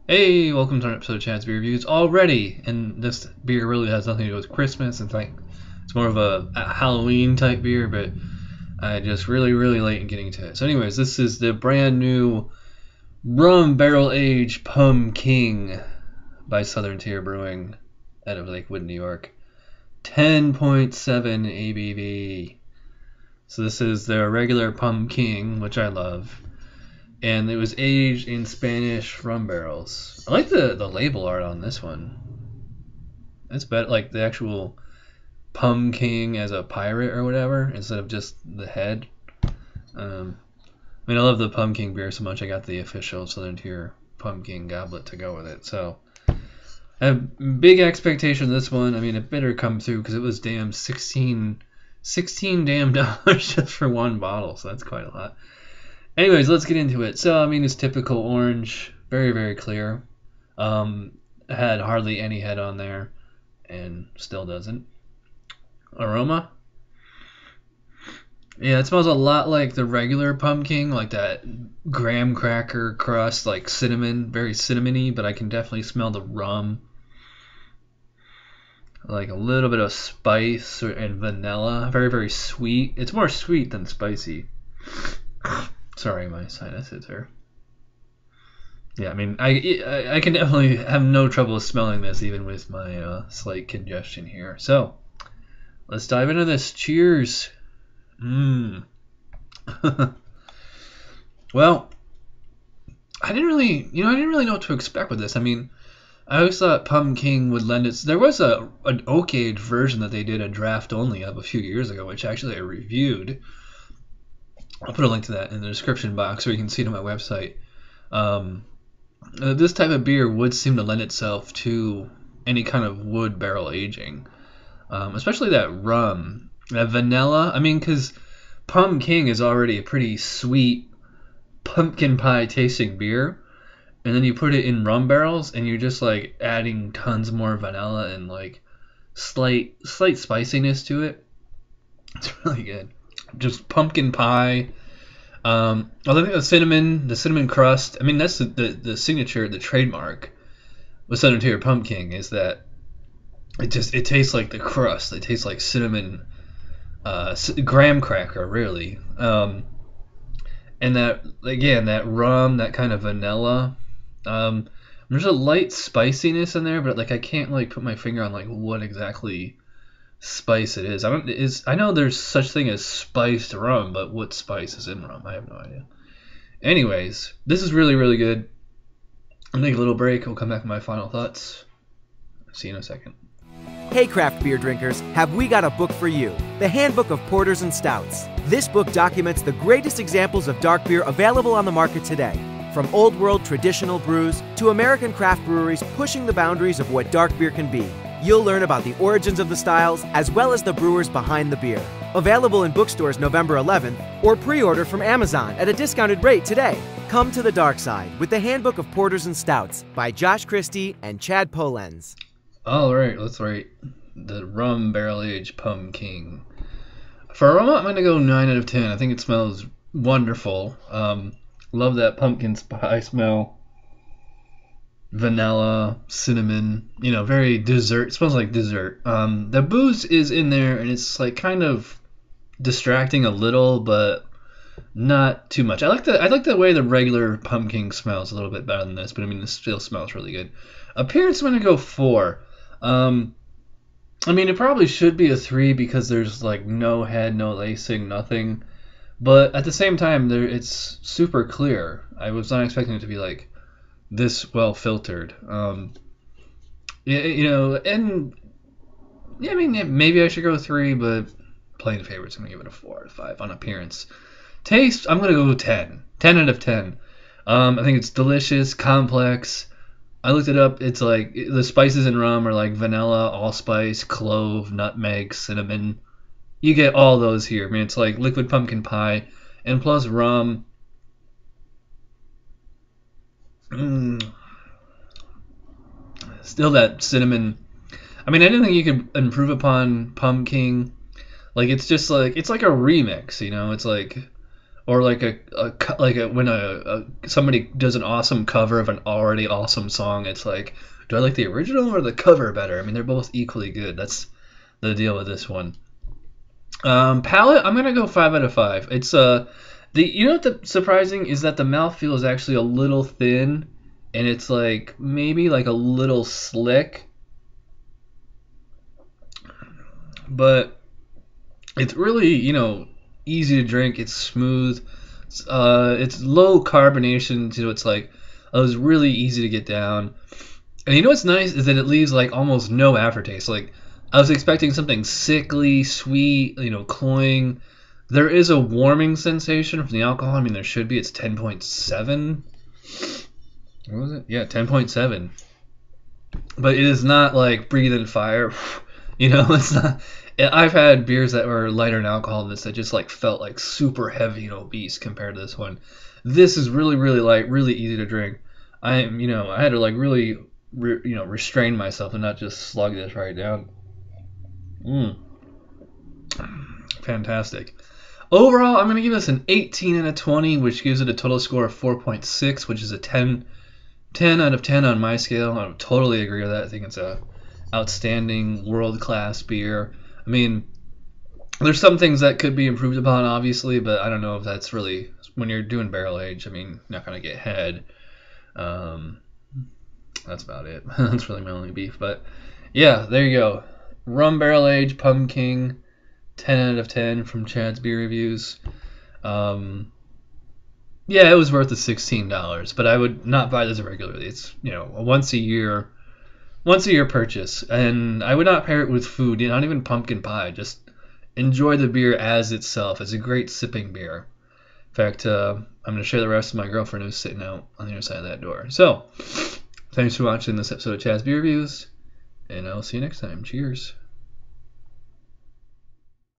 Hey, welcome to an episode of Chad's Beer Reviews already, and this beer really has nothing to do with Christmas. It's more of a Halloween type beer, but I just really late in getting to it. So anyways, this is the brand new Rum Barrel Aged Pumking by Southern Tier Brewing out of Lakewood, New York. 10.7 ABV. So this is their regular Pumking, which I love. And it was aged in Spanish rum barrels. I like the label art on this one. It's better, like the actual Pumking as a pirate or whatever, instead of just the head. I love the Pumking beer so much, I got the official Southern Tier Pumking goblet to go with it. So I have big expectations of this one. I mean, it better come through because it was damn $16 damn dollars just for one bottle, so that's quite a lot. Anyways, let's get into it. So, I mean, it's typical orange, very clear. Had hardly any head on there, and still doesn't. Aroma? Yeah, it smells a lot like the regular pumpkin, like that graham cracker crust, like cinnamon, very cinnamony, but I can definitely smell the rum. Like a little bit of spice and vanilla, very sweet. It's more sweet than spicy. Sorry, my sinuses are. Yeah, I mean, I can definitely have no trouble smelling this, even with my slight congestion here. So, let's dive into this. Cheers. Well, I didn't really know what to expect with this. I mean, I always thought Pumking would lend its. There was an oak aged version that they did a draft only of a few years ago, which actually I reviewed. I'll put a link to that in the description box, or you can see it on my website. This type of beer would seem to lend itself to any kind of wood barrel aging, especially that rum, that vanilla. I mean, because Pumking is already a pretty sweet pumpkin pie tasting beer, and then you put it in rum barrels, and you're just like adding tons more vanilla and like slight spiciness to it. It's really good. Just pumpkin pie. I think the cinnamon crust. I mean, that's the signature, the trademark with Southern Tier Pumking is that it tastes like the crust. It tastes like cinnamon, graham cracker, really. And that again, that rum, that kind of vanilla. There's a light spiciness in there, but like I can't like put my finger on like what exactly spice it is. I know there's such thing as spiced rum, but what spice is in rum? I have no idea. Anyways, this is really good. I'll take a little break. We'll come back with my final thoughts. See you in a second. Hey craft beer drinkers, have we got a book for you? The Handbook of Porters and Stouts. This book documents the greatest examples of dark beer available on the market today. From old world traditional brews to American craft breweries pushing the boundaries of what dark beer can be. You'll learn about the origins of the styles as well as the brewers behind the beer. Available in bookstores November 11th or pre-order from Amazon at a discounted rate today. Come to the dark side with the Handbook of Porters and Stouts by Josh Christie and Chad Polenz. All right, let's rate the Rum Barrel Aged Pumking. For aroma, I'm going to go 9 out of 10. I think it smells wonderful. Love that pumpkin pie smell. Vanilla, cinnamon, very dessert. It smells like dessert. The booze is in there, and it's like kind of distracting a little, but not too much. I like the way the regular pumpkin smells a little bit better than this, but I mean, this still smells really good. Appearance, I'm gonna go 4. I mean, it probably should be a 3 because there's like no head, no lacing, nothing. But at the same time, it's super clear. I was not expecting it to be like this well filtered. And I mean, maybe I should go 3, but playing favorites, I'm gonna give it a 4 out of 5 on appearance. Taste, I'm gonna go 10 out of 10. I think it's delicious, complex. I looked it up. It's like the spices in rum are like vanilla, allspice, clove, nutmeg, cinnamon. You get all those here. I mean, it's like liquid pumpkin pie and plus rum. Still that cinnamon. I mean, I didn't think you could improve upon Pumking. Like it's like a remix, It's like or like when somebody does an awesome cover of an already awesome song, it's like, do I like the original or the cover better? I mean, they're both equally good. That's the deal with this one. Palate, I'm gonna go 5 out of 5. It's you know what the surprising is that the mouthfeel is actually a little thin, and it's like maybe like a little slick, but it's really, you know, easy to drink. It's smooth. It's low carbonation, so it's like it was really easy to get down. And you know what's nice is that it leaves like almost no aftertaste. Like I was expecting something sickly, sweet, you know, cloying. There is a warming sensation from the alcohol. I mean, there should be. It's 10.7. What was it? Yeah, 10.7. But it is not like breathing fire. You know, it's not. I've had beers that were lighter in alcohol than this that just like felt like super heavy and obese compared to this one. This is really, really light, really easy to drink. I had to like really, restrain myself and not just slug this right down. Fantastic. Overall, I'm going to give this an 18 out of 20, which gives it a total score of 4.6, which is a 10 out of 10 on my scale. I totally agree with that. I think it's a outstanding, world-class beer. I mean, there's some things that could be improved upon, obviously, but I don't know if that's really, when you're doing barrel age, I mean, you're not going to get head. That's about it. That's really my only beef. But yeah, there you go. Rum Barrel Aged Pumking, 10 out of 10 from Chad's Beer Reviews. Yeah, it was worth the $16, but I would not buy this regularly. It's, you know, a once a year purchase, and I would not pair it with food, not even pumpkin pie. Just enjoy the beer as itself. It's a great sipping beer. In fact, I'm going to share the rest with my girlfriend who's sitting out on the other side of that door. So, thanks for watching this episode of Chad's Beer Reviews, and I'll see you next time. Cheers.